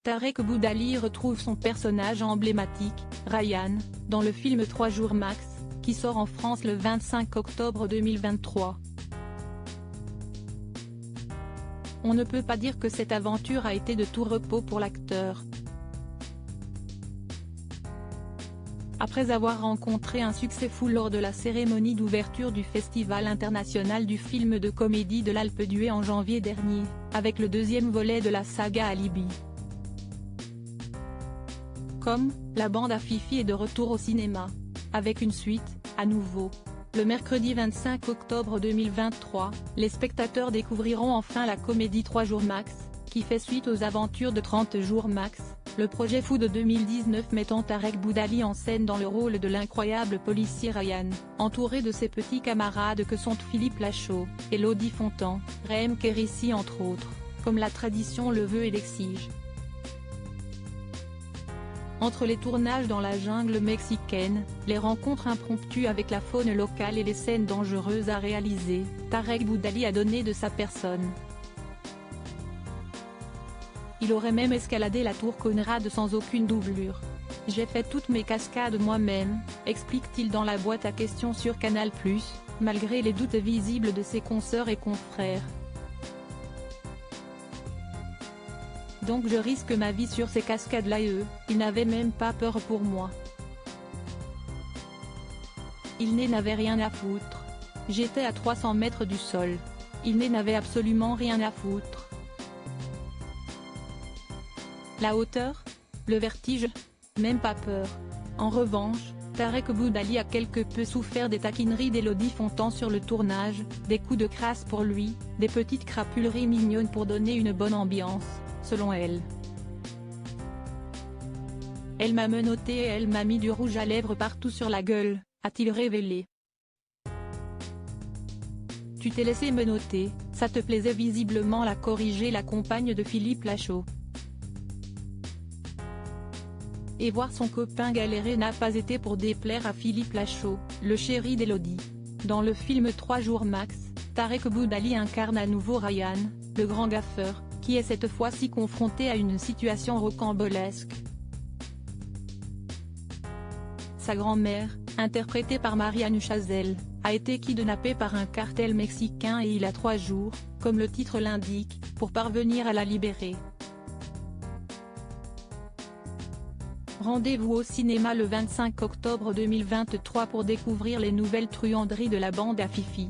Tarek Boudali retrouve son personnage emblématique, Ryan, dans le film 3 jours max, qui sort en France le 25 octobre 2023. On ne peut pas dire que cette aventure a été de tout repos pour l'acteur. Après avoir rencontré un succès fou lors de la cérémonie d'ouverture du Festival international du film de comédie de l'Alpe d'Huez en janvier dernier, avec le deuxième volet de la saga Alibi. La bande à Fifi est de retour au cinéma, avec une suite, à nouveau. Le mercredi 25 octobre 2023, les spectateurs découvriront enfin la comédie 3 jours max, qui fait suite aux aventures de 30 jours max, le projet fou de 2019 mettant Tarek Boudali en scène dans le rôle de l'incroyable policier Ryan, entouré de ses petits camarades que sont Philippe Lachaud, Élodie Fontan, Rahem Kérissi entre autres, comme la tradition le veut et l'exige. Entre les tournages dans la jungle mexicaine, les rencontres impromptues avec la faune locale et les scènes dangereuses à réaliser, Tarek Boudali a donné de sa personne. Il aurait même escaladé la tour Conrad sans aucune doublure. « J'ai fait toutes mes cascades moi-même », explique-t-il dans la boîte à questions sur Canal+, malgré les doutes visibles de ses consoeurs et confrères. Donc je risque ma vie sur ces cascades-là et eux, ils n'avaient même pas peur pour moi. Ils n'avaient rien à foutre. J'étais à 300 mètres du sol. Ils n'avaient absolument rien à foutre. La hauteur? Le vertige? Même pas peur. En revanche, Tarek Boudali a quelque peu souffert des taquineries d'Élodie Fontan sur le tournage, des coups de crasse pour lui, des petites crapuleries mignonnes pour donner une bonne ambiance, selon elle. Elle m'a menotté et elle m'a mis du rouge à lèvres partout sur la gueule, a-t-il révélé. Tu t'es laissé menotter, ça te plaisait visiblement, l'a corrigé la compagne de Philippe Lachaud. Et voir son copain galérer n'a pas été pour déplaire à Philippe Lachaud, le chéri d'Élodie. Dans le film 3 jours max, Tarek Boudali incarne à nouveau Ryan, le grand gaffeur, qui est cette fois-ci confronté à une situation rocambolesque. Sa grand-mère, interprétée par Marianne Chazelle, a été kidnappée par un cartel mexicain et il a 3 jours, comme le titre l'indique, pour parvenir à la libérer. Rendez-vous au cinéma le 25 octobre 2023 pour découvrir les nouvelles truanderies de la bande à Fifi.